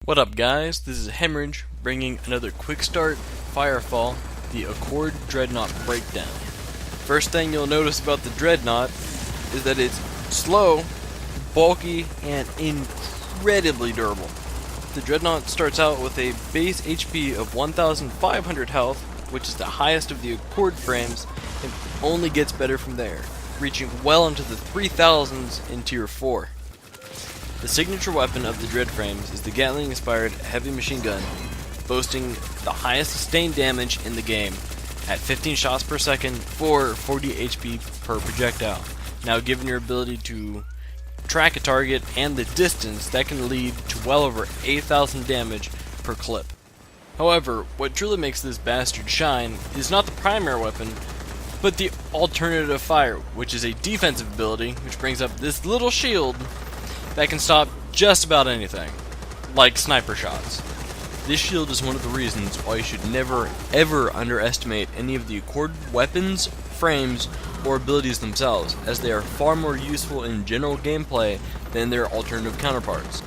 What up guys, this is Hemmorhage bringing another quick start Firefall, the Accord Dreadnaught Breakdown. First thing you'll notice about the Dreadnaught is that it's slow, bulky, and incredibly durable. The Dreadnaught starts out with a base HP of 1500 health, which is the highest of the Accord frames, and only gets better from there, reaching well into the 3000s in Tier 4. The signature weapon of the Dread frames is the Gatling-inspired heavy machine gun, boasting the highest sustained damage in the game at 15 shots per second for 40 HP per projectile. Now, given your ability to track a target and the distance, that can lead to well over 8,000 damage per clip. However, what truly makes this bastard shine is not the primary weapon, but the alternative fire, which is a defensive ability which brings up this little shield that can stop just about anything, like sniper shots. This shield is one of the reasons why you should never ever underestimate any of the Accord weapons, frames, or abilities themselves, as they are far more useful in general gameplay than their alternative counterparts.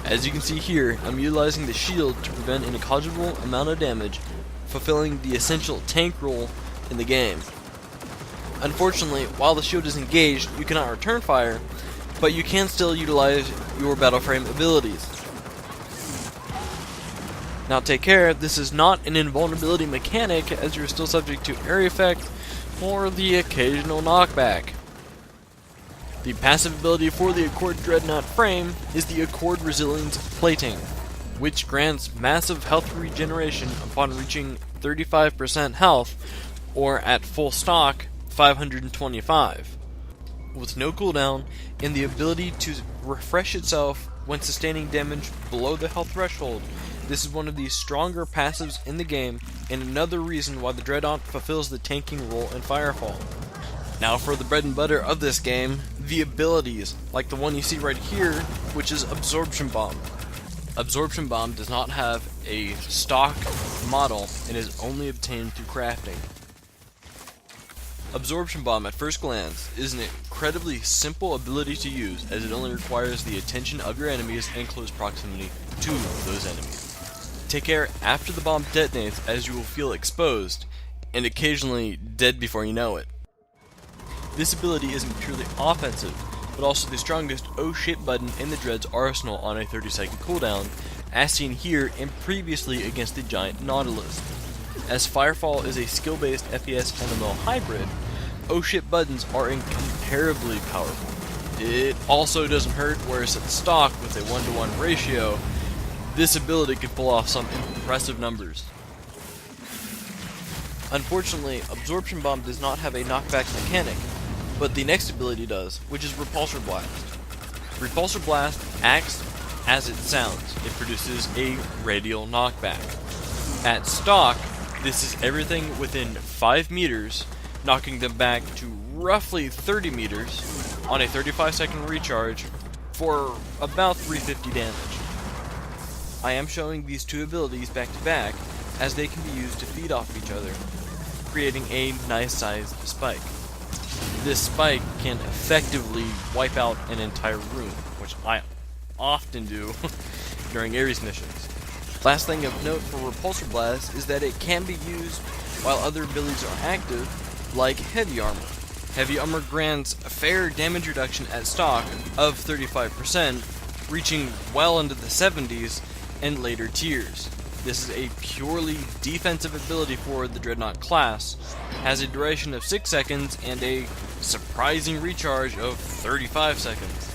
As you can see here, I'm utilizing the shield to prevent an negligible amount of damage, fulfilling the essential tank role in the game. Unfortunately, while the shield is engaged, you cannot return fire, but you can still utilize your battle frame abilities. Now take care, this is not an invulnerability mechanic, as you're still subject to area effect or the occasional knockback. The passive ability for the Accord Dreadnaught frame is the Accord Resilience Plating, which grants massive health regeneration upon reaching 35% health, or at full stock, 525. With no cooldown, and the ability to refresh itself when sustaining damage below the health threshold. This is one of the stronger passives in the game, and another reason why the Dreadnaught fulfills the tanking role in Firefall. Now for the bread and butter of this game, the abilities, like the one you see right here, which is Absorption Bomb. Absorption Bomb does not have a stock model and is only obtained through crafting. Absorption Bomb, at first glance, is an incredibly simple ability to use, as it only requires the attention of your enemies in close proximity to those enemies. Take care after the bomb detonates, as you will feel exposed, and occasionally dead before you know it. This ability isn't purely offensive, but also the strongest oh shit button in the Dread's arsenal on a 30-second cooldown, as seen here and previously against the giant Nautilus. As Firefall is a skill-based FPS MMO hybrid, oh shit buttons are incomparably powerful. It also doesn't hurt, whereas at stock with a 1-to-1 ratio, this ability can pull off some impressive numbers. Unfortunately, Absorption Bomb does not have a knockback mechanic, but the next ability does, which is Repulsor Blast. Repulsor Blast acts as it sounds. It produces a radial knockback. At stock, this is everything within 5 meters, knocking them back to roughly 30 meters on a 35-second recharge for about 350 damage. I am showing these two abilities back to back, as they can be used to feed off each other, creating a nice sized spike. This spike can effectively wipe out an entire room, which I often do during Ares missions. Last thing of note for Repulsor Blast is that it can be used while other abilities are active, like Heavy Armor. Heavy Armor grants a fair damage reduction at stock of 35%, reaching well into the 70s and later tiers. This is a purely defensive ability for the Dreadnaught class, has a duration of 6 seconds and a surprising recharge of 35 seconds.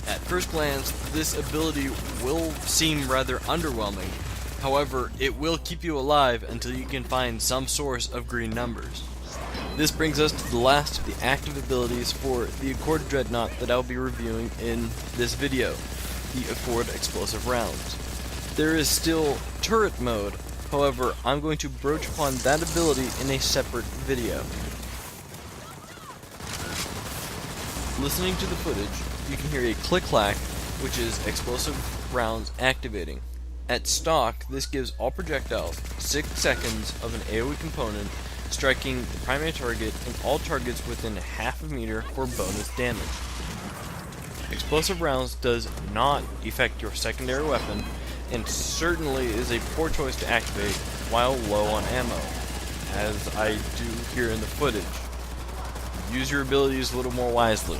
At first glance, this ability will seem rather underwhelming. However, it will keep you alive until you can find some source of green numbers. This brings us to the last of the active abilities for the Accord Dreadnaught that I'll be reviewing in this video, the Accord Explosive Rounds. There is still turret mode, however, I'm going to broach upon that ability in a separate video. Listening to the footage, you can hear a click-clack, which is explosive rounds activating. At stock, this gives all projectiles 6 seconds of an AoE component, striking the primary target and all targets within half a meter for bonus damage. Explosive rounds does not affect your secondary weapon, and certainly is a poor choice to activate while low on ammo, as I do here in the footage. Use your abilities a little more wisely.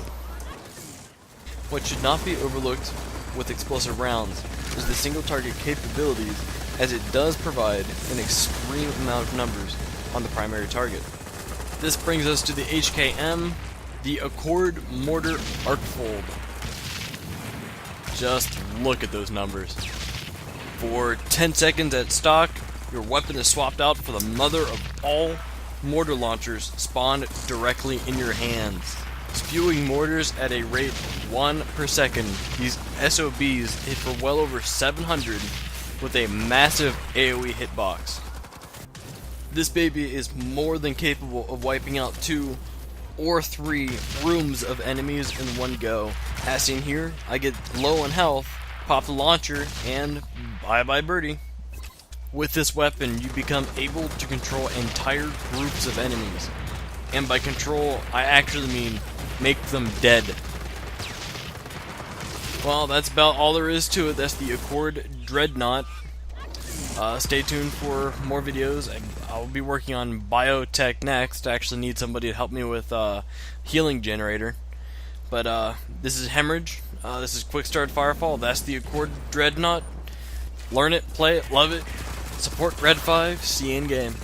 What should not be overlooked with explosive rounds is the single target capabilities, as it does provide an extreme amount of numbers on the primary target. This brings us to the HKM, the Accord Mortar Arcfold. Just look at those numbers. For 10 seconds at stock, your weapon is swapped out for the mother of all mortar launchers spawned directly in your hands. Spewing mortars at a rate of 1 per second, these SOBs hit for well over 700 with a massive AoE hitbox. This baby is more than capable of wiping out 2 or 3 rooms of enemies in one go. As seen here, I get low on health, pop the launcher, and bye-bye birdie. With this weapon, you become able to control entire groups of enemies. And by control, I actually mean make them dead. Well, that's about all there is to it. That's the Accord Dreadnaught. Stay tuned for more videos. I'll be working on Biotech next. I actually need somebody to help me with healing generator. But this is Hemmorhage. This is Quick Start Firefall. That's the Accord Dreadnaught. Learn it, play it, love it. Support Red 5. See you in game.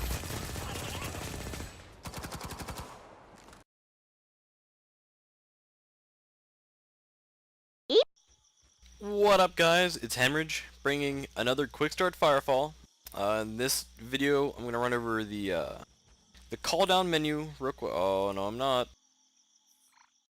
What up, guys? It's Hemmorhage, bringing another Quick Start Firefall. In this video, I'm gonna run over the call down menu real quick. Oh no, I'm not.